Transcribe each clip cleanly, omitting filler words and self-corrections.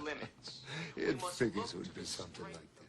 limits. It figures it would be something like this.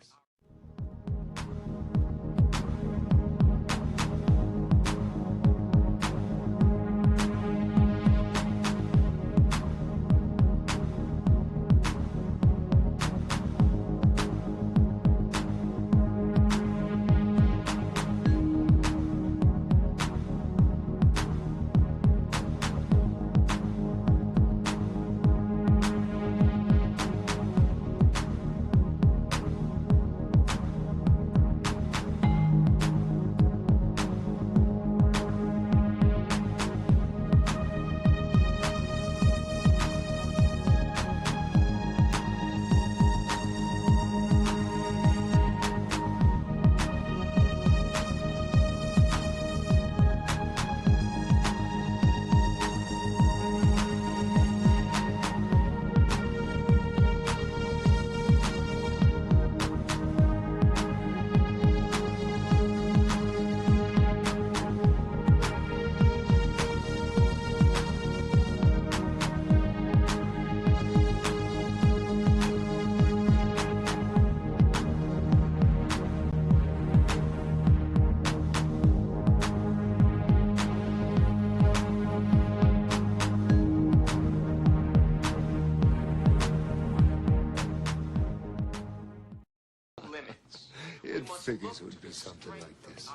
It figures it would be something like this.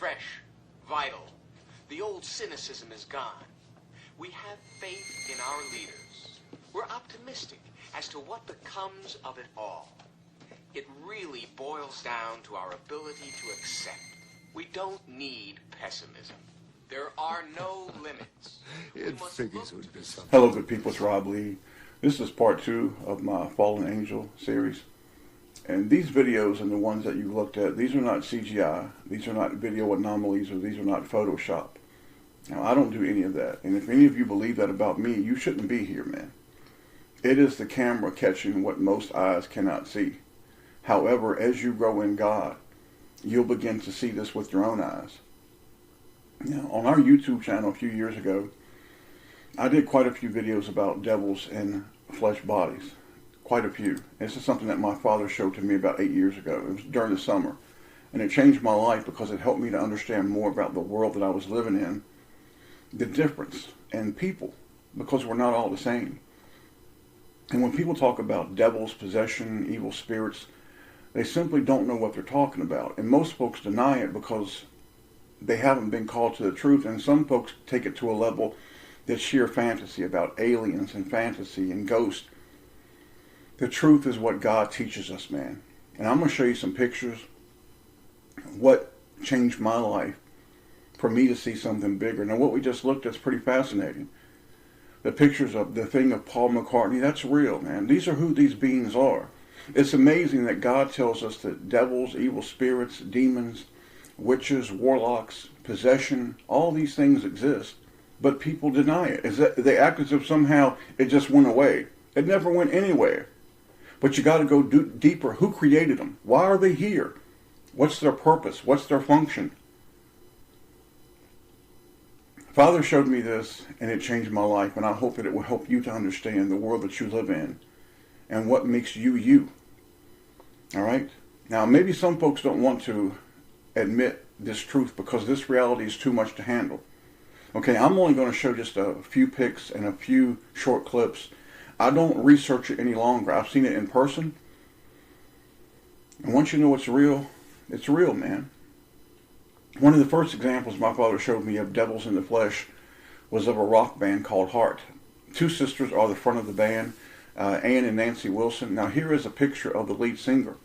fresh, vital. The old cynicism is gone. We have faith in our leaders. We're optimistic as to what becomes of it all. It really boils down to our ability to accept. We don't need pessimism. There are no limits. It figures it would be something. Hello, good people. It's 𝐷𝐉𝐞𝐬𝐿. This is part 2 of my Fallen Angel series. And these videos and the ones that you've looked at, these are not CGI. These are not video anomalies, or these are not Photoshop. Now, I don't do any of that. And if any of you believe that about me, you shouldn't be here, man. It is the camera catching what most eyes cannot see. However, as you grow in God, you'll begin to see this with your own eyes. Now, on our YouTube channel a few years ago, I did quite a few videos about devils and flesh bodies. Quite a few. This is something that my father showed to me about 8 years ago. It was during the summer. And it changed my life because it helped me to understand more about the world that I was living in. The difference in people. Because we're not all the same. And when people talk about devils, possession, evil spirits, they simply don't know what they're talking about. And most folks deny it because they haven't been called to the truth. And some folks take it to a level that's sheer fantasy about aliens and fantasy and ghosts. The truth is what God teaches us, man. And I'm going to show you some pictures. What changed my life for me to see something bigger. Now, what we just looked at is pretty fascinating. The pictures of the thing of Paul McCartney, that's real, man. These are who these beings are. It's amazing that God tells us that devils, evil spirits, demons, witches, warlocks, possession, all these things exist, but people deny it. They act as if somehow it just went away. It never went anywhere. But you got to go deeper. Who created them? Why are they here? What's their purpose? What's their function? Father showed me this, and it changed my life, and I hope that it will help you to understand the world that you live in and what makes you you. All right? Now, maybe some folks don't want to admit this truth because this reality is too much to handle. Okay, I'm only going to show just a few pics and a few short clips. I don't research it any longer. I've seen it in person. And once you know it's real, man. One of the first examples my father showed me of devils in the flesh was of a rock band called Heart. Two sisters are the front of the band, Ann and Nancy Wilson. Now here is a picture of the lead singer.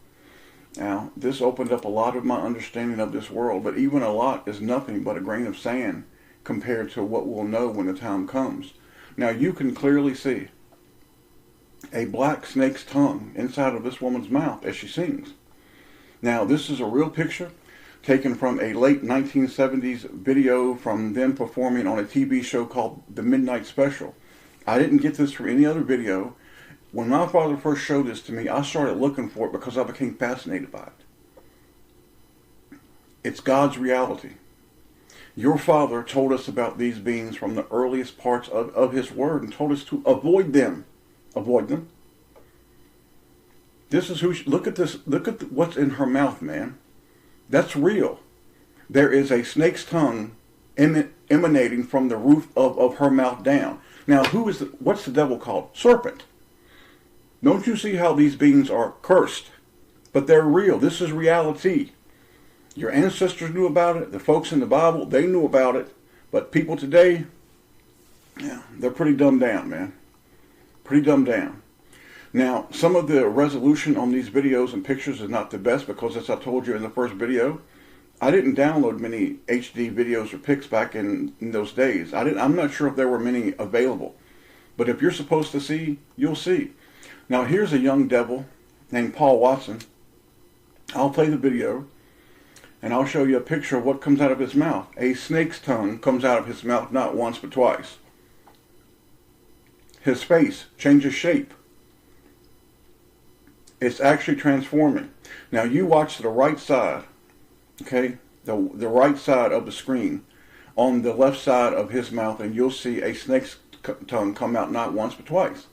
Now this opened up a lot of my understanding of this world, but even a lot is nothing but a grain of sand compared to what we'll know when the time comes. Now you can clearly see a black snake's tongue inside of this woman's mouth as she sings. Now this is a real picture taken from a late 1970s video from them performing on a TV show called The Midnight Special. I didn't get this from any other video. When my father first showed this to me, I started looking for it because I became fascinated by it. It's God's reality. Your father told us about these beings from the earliest parts of his word and told us to avoid them. Avoid them. This is who look at this. Look at what's in her mouth, man. That's real. There is a snake's tongue emanating from the roof of her mouth down. Now, what's the devil called? Serpent. Don't you see how these beings are cursed? But they're real. This is reality. Your ancestors knew about it. The folks in the Bible, they knew about it. But people today, yeah, they're pretty dumbed down, man. Pretty dumbed down. Now, some of the resolution on these videos and pictures is not the best because, as I told you in the first video, I didn't download many HD videos or pics back in those days. I'm not sure if there were many available. But if you're supposed to see, you'll see. Now, here's a young devil named Paul Watson. I'll play the video, and I'll show you a picture of what comes out of his mouth. A snake's tongue comes out of his mouth not once but twice. His face changes shape. It's actually transforming. Now you watch the right side, okay? The right side of the screen on the left side of his mouth, and you'll see a snake's tongue come out not once but twice.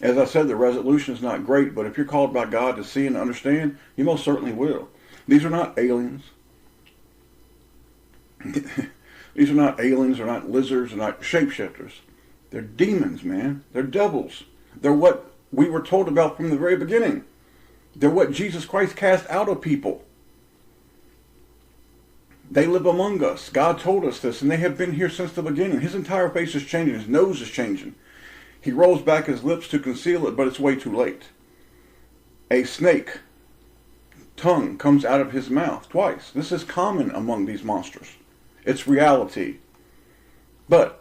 As I said, the resolution is not great, but if you're called by God to see and understand, you most certainly will. These are not aliens. These are not aliens, they're not lizards, they're not shapeshifters. They're demons, man. They're devils. They're what we were told about from the very beginning. They're what Jesus Christ cast out of people. They live among us. God told us this, and they have been here since the beginning. His entire face is changing. His nose is changing. He rolls back his lips to conceal it, but it's way too late. A snake tongue comes out of his mouth twice. This is common among these monsters. It's reality. But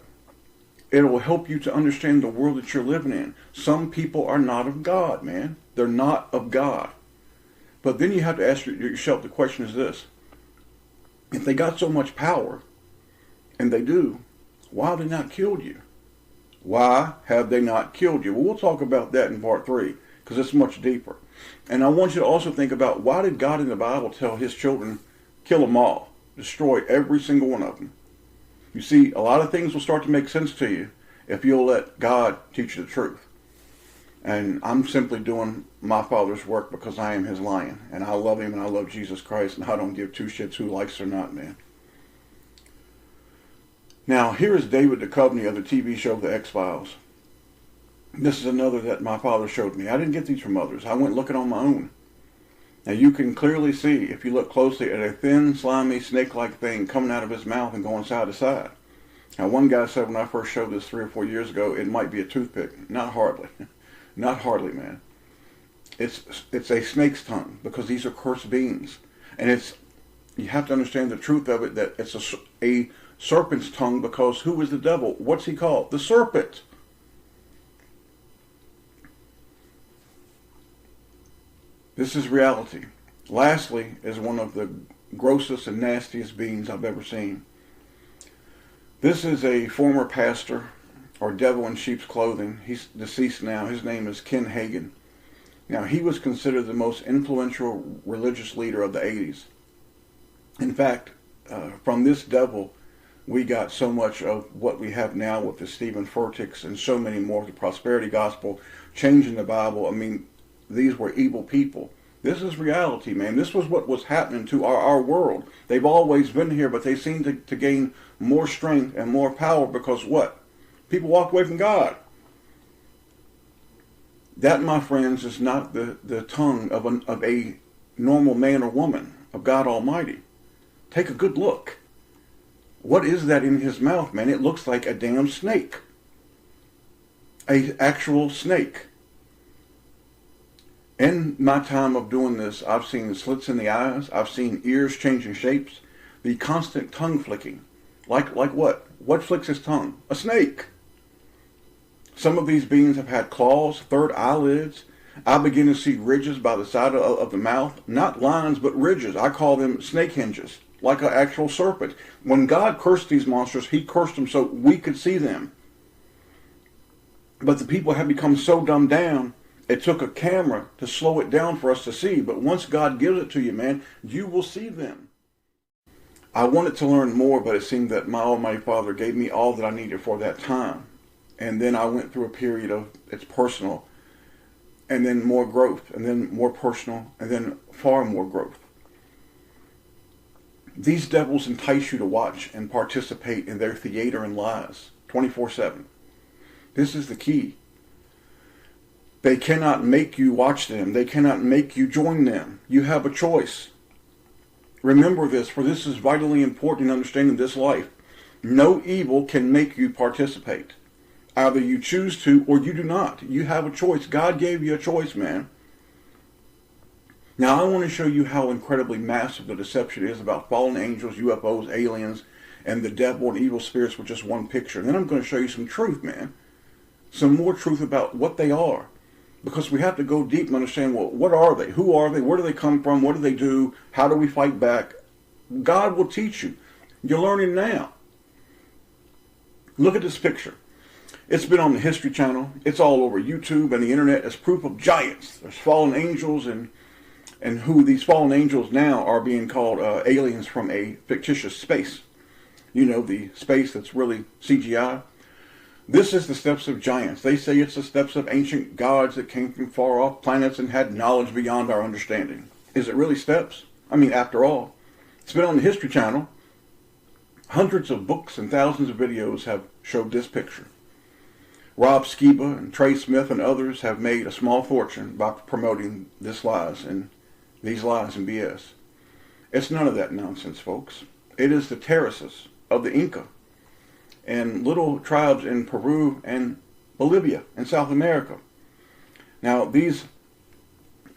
it will help you to understand the world that you're living in. Some people are not of God, man. They're not of God. But then you have to ask yourself, the question is this. If they got so much power, and they do, why have they not killed you? Why have they not killed you? Well, we'll talk about that in part 3, because it's much deeper. And I want you to also think about, why did God in the Bible tell his children, kill them all, destroy every single one of them? You see, a lot of things will start to make sense to you if you'll let God teach you the truth. And I'm simply doing my Father's work because I am his lion. And I love him and I love Jesus Christ. And I don't give two shits who likes it or not, man. Now, here is David Duchovny of the TV show The X-Files. This is another that my father showed me. I didn't get these from others. I went looking on my own. Now, you can clearly see, if you look closely, at a thin, slimy, snake-like thing coming out of his mouth and going side to side. Now, one guy said when I first showed this 3 or 4 years ago, it might be a toothpick. Not hardly. Not hardly, man. It's a snake's tongue, because these are cursed beings. And you have to understand the truth of it, that it's a serpent's tongue, because who is the devil? What's he called? The serpent. This is reality. Lastly is one of the grossest and nastiest beings I've ever seen. This is a former pastor, or devil in sheep's clothing. He's deceased now. His name is Ken Hagin. Now, he was considered the most influential religious leader of the 80s. In fact, from this devil, we got so much of what we have now with the Stephen Furticks and so many more, the prosperity gospel, changing the Bible. I mean, these were evil people. This is reality, man. This was what was happening to our world. They've always been here, but they seem to gain more strength and more power because what? People walked away from God. That, my friends, is not the tongue of a normal man or woman, of God Almighty. Take a good look. What is that in his mouth, man? It looks like a damn snake. An actual snake. In my time of doing this, I've seen slits in the eyes. I've seen ears changing shapes. The constant tongue flicking. Like what? What flicks his tongue? A snake. Some of these beings have had claws, third eyelids. I begin to see ridges by the side of the mouth. Not lines, but ridges. I call them snake hinges, like an actual serpent. When God cursed these monsters, he cursed them so we could see them. But the people have become so dumbed down, it took a camera to slow it down for us to see. But once God gives it to you, man, you will see them. I wanted to learn more, but it seemed that my Almighty Father gave me all that I needed for that time. And then I went through a period of, it's personal, and then more growth, and then more personal, and then far more growth. These devils entice you to watch and participate in their theater and lies 24/7. This is the key. They cannot make you watch them. They cannot make you join them. You have a choice. Remember this, for this is vitally important in understanding this life. No evil can make you participate. Either you choose to or you do not. You have a choice. God gave you a choice, man. Now, I want to show you how incredibly massive the deception is about fallen angels, UFOs, aliens, and the devil and evil spirits with just one picture. And then I'm going to show you some truth, man. Some more truth about what they are. Because we have to go deep and understand, well, what are they? Who are they? Where do they come from? What do they do? How do we fight back? God will teach you. You're learning now. Look at this picture. It's been on the History Channel. It's all over YouTube and the internet as proof of giants. There's fallen angels, and who these fallen angels now are being called aliens from a fictitious space. You know, the space that's really CGI. This is the steps of giants. They say it's the steps of ancient gods that came from far off planets and had knowledge beyond our understanding. Is it really steps? I mean, after all, it's been on the History Channel. Hundreds of books and thousands of videos have showed this picture. Rob Skiba and Trey Smith and others have made a small fortune by promoting these lies and BS. It's none of that nonsense, folks. It is the terraces of the Inca and little tribes in Peru and Bolivia and South America. Now, these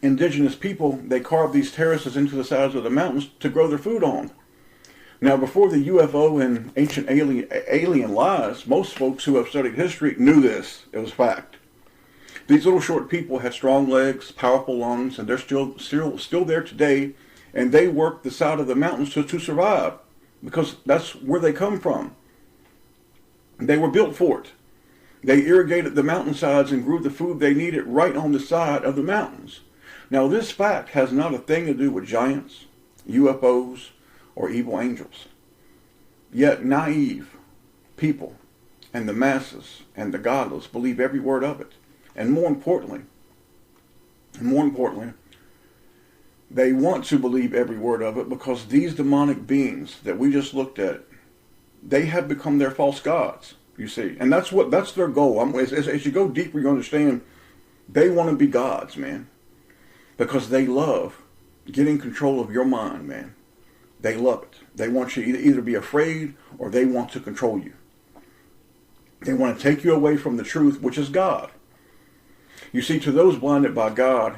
indigenous people, they carved these terraces into the sides of the mountains to grow their food on. Now, before the UFO and ancient alien lies, most folks who have studied history knew this. It was fact. These little short people had strong legs, powerful lungs, and they're still there today, and they work the side of the mountains to survive, because that's where they come from. They were built for it. They irrigated the mountainsides and grew the food they needed right on the side of the mountains. Now, this fact has not a thing to do with giants, UFOs, or evil angels. Yet naive people and the masses and the godless believe every word of it. And more importantly, they want to believe every word of it because these demonic beings that we just looked at, they have become their false gods, you see. And that's their goal. As you go deeper, you understand they want to be gods, man. Because they love getting control of your mind, man. They love it. They want you to either be afraid or they want to control you. They want to take you away from the truth, which is God. You see, to those blinded by God,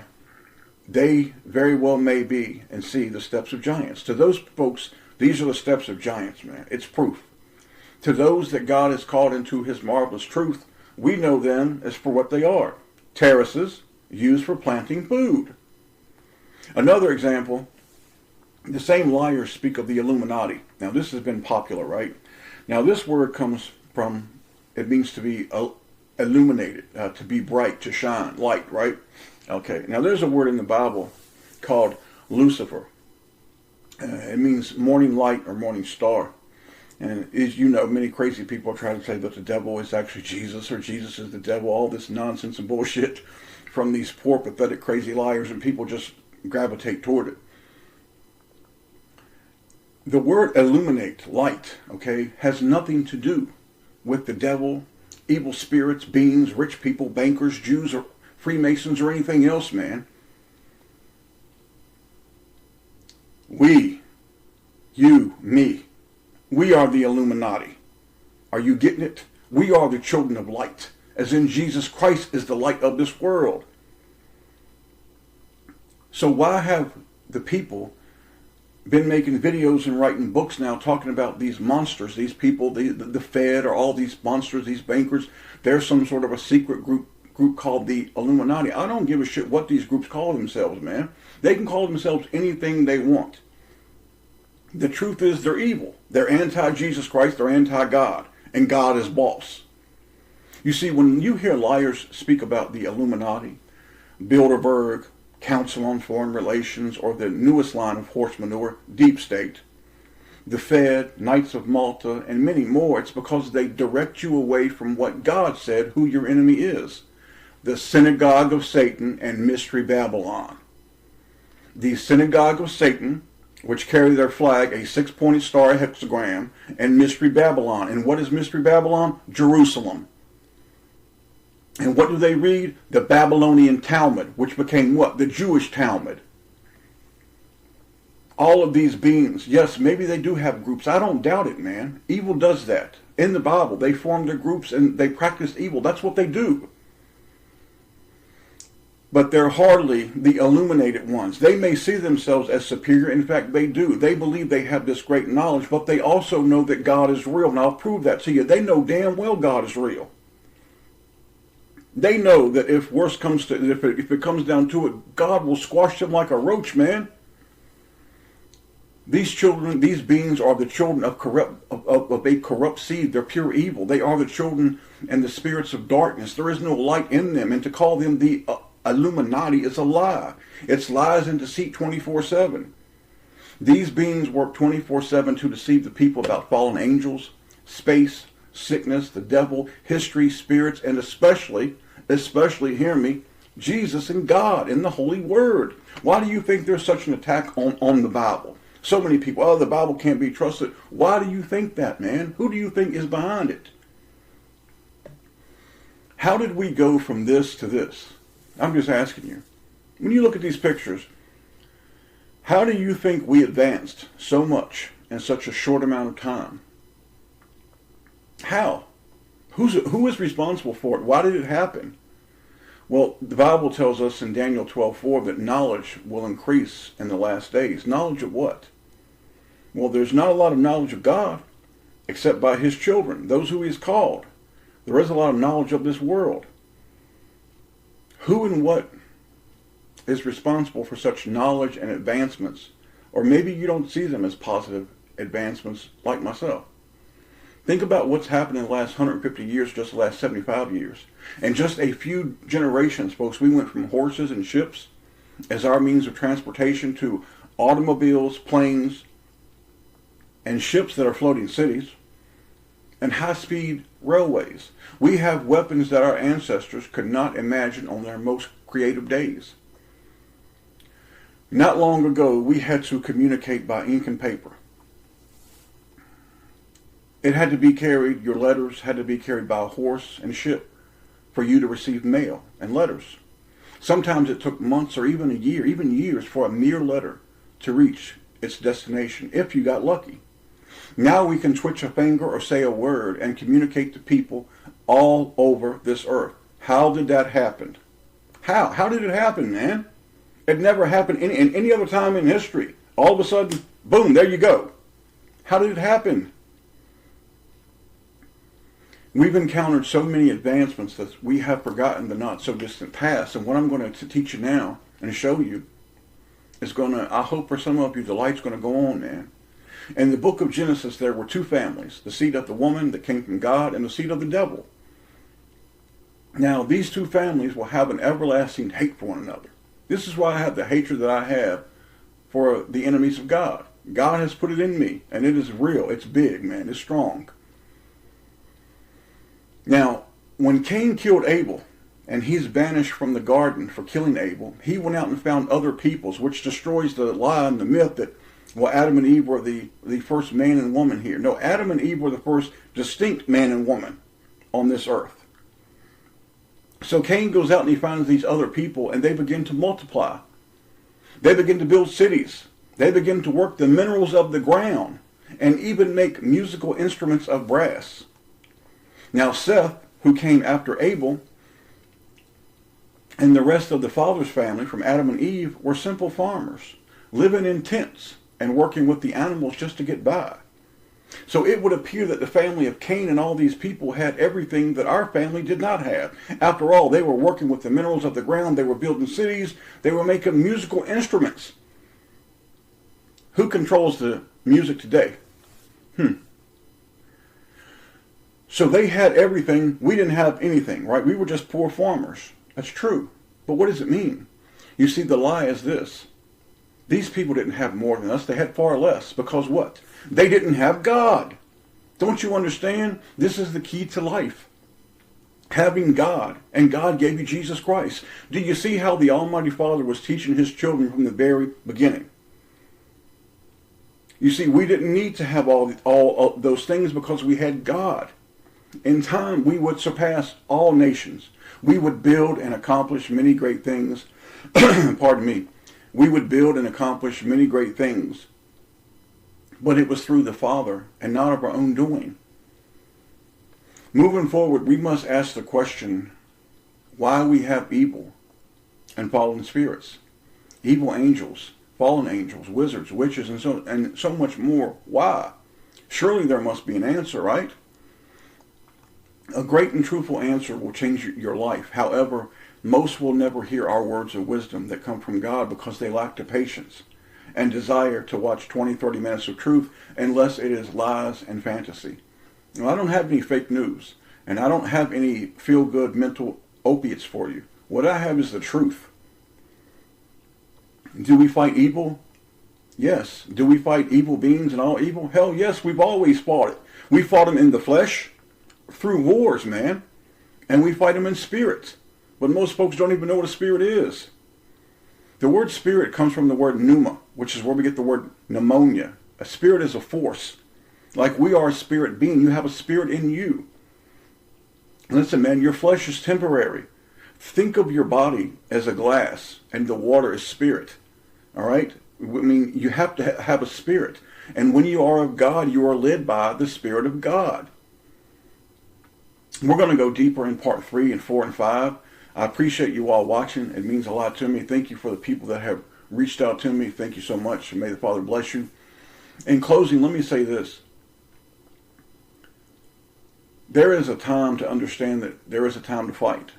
they very well may be and see the steps of giants. To those folks, these are the steps of giants, man. It's proof. To those that God has called into his marvelous truth, we know them as for what they are. Terraces used for planting food. Another example, the same liars speak of the Illuminati. Now, this has been popular, right? Now, this word comes from, it means to be illuminated, to be bright, to shine, light, right? Okay, now there's a word in the Bible called Lucifer. It means morning light or morning star. And as you know, many crazy people are trying to say that the devil is actually Jesus or Jesus is the devil, all this nonsense and bullshit from these poor, pathetic, crazy liars, and people just gravitate toward it. The word illuminate, light, okay, has nothing to do with the devil, evil spirits, beings, rich people, bankers, Jews, or Freemasons, or anything else, man. We, you, me, we are the Illuminati. Are you getting it? We are the children of light, as in Jesus Christ is the light of this world. So why have the people been making videos and writing books now talking about these monsters, these people, the Fed, or all these monsters, these bankers? There's some sort of a secret group called the Illuminati. I don't give a shit what these groups call themselves, man. They can call themselves anything they want. The truth is they're evil. They're anti-Jesus Christ, they're anti-God, and God is boss. You see, when you hear liars speak about the Illuminati, Bilderberg, Council on Foreign Relations, or the newest line of horse manure, Deep State, the Fed, Knights of Malta, and many more, it's because they direct you away from what God said who your enemy is. The synagogue of Satan and Mystery Babylon. The synagogue of Satan, which carry their flag a 6-pointed star hexagram, and Mystery Babylon. And what is Mystery Babylon? Jerusalem. And what do they read? The Babylonian Talmud, which became what? The Jewish Talmud. All of these beings, yes, maybe they do have groups. I don't doubt it, man. Evil does that. In the Bible, they form their groups and they practice evil. That's what they do. But they're hardly the illuminated ones. They may see themselves as superior. In fact, they do. They believe they have this great knowledge, but they also know that God is real. And I'll prove that to you. They know damn well God is real. They know that if worse comes to, if it comes down to it, God will squash them like a roach, man. These children, these beings are the children of a corrupt seed. They're pure evil. They are the children and the spirits of darkness. There is no light in them. And to call them the Illuminati is a lie. It's lies and deceit 24/7. These beings work 24/7 to deceive the people about fallen angels, space, sickness, the devil, history, spirits, and especially, hear me, Jesus and God in the Holy Word. Why do you think there's such an attack on the Bible? So many people, oh, the Bible can't be trusted. Why do you think that, man? Who do you think is behind it? How did we go from this to this? I'm just asking you. When you look at these pictures, how do you think we advanced so much in such a short amount of time? How? Who is responsible for it? Why did it happen? Well, the Bible tells us in Daniel 12:4 that knowledge will increase in the last days. Knowledge of what? Well, there's not a lot of knowledge of God except by his children, those who he has called. There is a lot of knowledge of this world. Who and what is responsible for such knowledge and advancements? Or maybe you don't see them as positive advancements like myself. Think about what's happened in the last 150 years, just the last 75 years. In just a few generations, folks, we went from horses and ships as our means of transportation to automobiles, planes, and ships that are floating cities, and high-speed railways. We have weapons that our ancestors could not imagine on their most creative days. Not long ago, we had to communicate by ink and paper. It had to be carried, your letters had to be carried by a horse and ship for you to receive mail and letters. Sometimes it took months or even a year, even years, for a mere letter to reach its destination, if you got lucky. Now we can twitch a finger or say a word and communicate to people all over this earth. How did that happen? How did it happen, man? It never happened in any other time in history. All of a sudden, boom, there you go. How did it happen? We've encountered so many advancements that we have forgotten the not so distant past. And what I'm going to teach you now and show you is going to, I hope for some of you, the light's going to go on, man. In the book of Genesis, there were two families, the seed of the woman that came from God and the seed of the devil. Now, these two families will have an everlasting hate for one another. This is why I have the hatred that I have for the enemies of God. God has put it in me, and it is real. It's big, man. It's strong. Now, when Cain killed Abel, and he's banished from the garden for killing Abel, he went out and found other peoples, which destroys the lie and the myth that, well, Adam and Eve were the first man and woman here. No, Adam and Eve were the first distinct man and woman on this earth. So Cain goes out and he finds these other people, and they begin to multiply. They begin to build cities. They begin to work the minerals of the ground, and even make musical instruments of brass. Now Seth, who came after Abel, and the rest of the father's family from Adam and Eve were simple farmers, living in tents and working with the animals just to get by. So it would appear that the family of Cain and all these people had everything that our family did not have. After all, they were working with the minerals of the ground, they were building cities, they were making musical instruments. Who controls the music today? So they had everything, we didn't have anything, right? We were just poor farmers. That's true. But what does it mean? You see, the lie is this. These people didn't have more than us. They had far less. Because what? They didn't have God. Don't you understand? This is the key to life. Having God. And God gave you Jesus Christ. Do you see how the Almighty Father was teaching his children from the very beginning? You see, we didn't need to have all those things because we had God. In time, we would surpass all nations. We would build and accomplish many great things. Pardon me. We would build and accomplish many great things. But it was through the Father and not of our own doing. Moving forward, we must ask the question, why we have evil and fallen spirits, evil angels, fallen angels, wizards, witches, and so much more. Why? Surely there must be an answer, right? A great and truthful answer will change your life. However, most will never hear our words of wisdom that come from God because they lack the patience and desire to watch 20, 30 minutes of truth unless it is lies and fantasy. Now, I don't have any fake news, and I don't have any feel-good mental opiates for you. What I have is the truth. Do we fight evil? Yes. Do we fight evil beings and all evil? Hell yes, we've always fought it. We fought them in the flesh, through wars, man. And we fight them in spirit. But most folks don't even know what a spirit is. The word spirit comes from the word pneuma, which is where we get the word pneumonia. A spirit is a force. Like we are a spirit being. You have a spirit in you. Listen, man, your flesh is temporary. Think of your body as a glass, and the water is spirit. All right? I mean, you have to have a spirit. And when you are of God, you are led by the Spirit of God. We're going to go deeper in part 3 and 4 and 5. I appreciate you all watching. It means a lot to me. Thank you for the people that have reached out to me. Thank you so much. May the Father bless you. In closing, let me say this. There is a time to understand that there is a time to fight.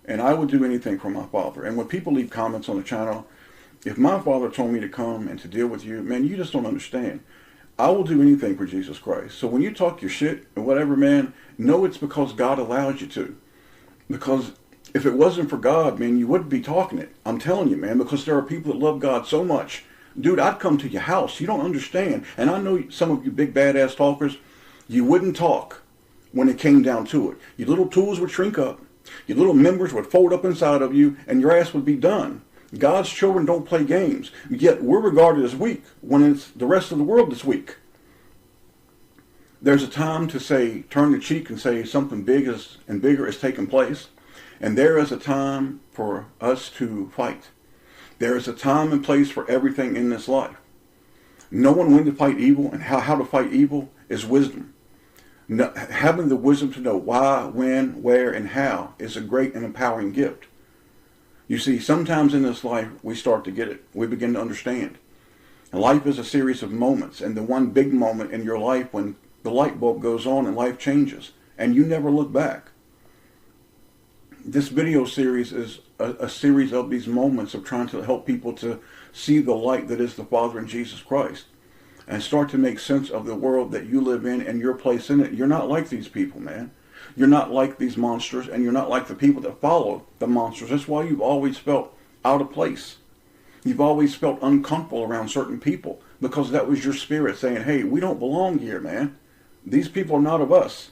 And I would do anything for my Father. And when people leave comments on the channel, if my Father told me to come and to deal with you, man, you just don't understand. I will do anything for Jesus Christ. So when you talk your shit or whatever, man, know it's because God allows you to. Because if it wasn't for God, man, you wouldn't be talking it. I'm telling you, man, because there are people that love God so much. Dude, I'd come to your house. You don't understand. And I know some of you big badass talkers, you wouldn't talk when it came down to it. Your little tools would shrink up. Your little members would fold up inside of you, and your ass would be done. God's children don't play games. Yet we're regarded as weak when it's the rest of the world that's weak. There's a time to say, turn the cheek and say something big and bigger is taking place. And there is a time for us to fight. There is a time and place for everything in this life. Knowing when to fight evil and how to fight evil is wisdom. Having the wisdom to know why, when, where, and how is a great and empowering gift. You see, sometimes in this life, we start to get it. We begin to understand. And life is a series of moments, and the one big moment in your life when the light bulb goes on and life changes, and you never look back. This video series is a series of these moments of trying to help people to see the light that is the Father in Jesus Christ, and start to make sense of the world that you live in and your place in it. You're not like these people, man. You're not like these monsters, and you're not like the people that follow the monsters. That's why you've always felt out of place. You've always felt uncomfortable around certain people, because that was your spirit saying, hey, we don't belong here, man. These people are not of us.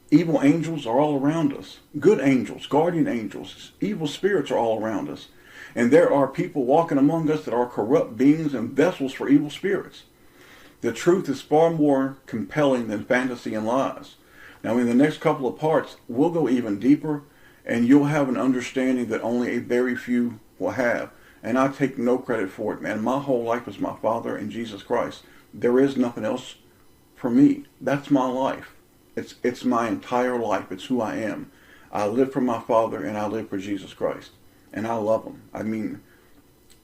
Evil angels are all around us. Good angels, guardian angels, evil spirits are all around us. And there are people walking among us that are corrupt beings and vessels for evil spirits. The truth is far more compelling than fantasy and lies. Now, in the next couple of parts, we'll go even deeper, and you'll have an understanding that only a very few will have. And I take no credit for it, man. My whole life is my Father in Jesus Christ. There is nothing else for me. That's my life. It's my entire life. It's who I am. I live for my Father, and I live for Jesus Christ. And I love him. I mean,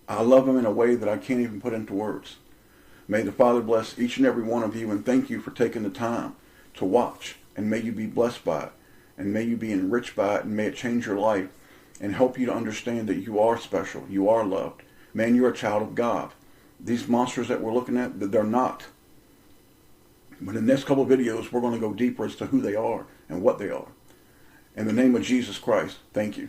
I love him in a way that I can't even put into words. May the Father bless each and every one of you, and thank you for taking the time to watch. And may you be blessed by it. And may you be enriched by it. And may it change your life and help you to understand that you are special. You are loved. Man, you're a child of God. These monsters that we're looking at, they're not. But in the next couple of videos, we're going to go deeper as to who they are and what they are. In the name of Jesus Christ, thank you.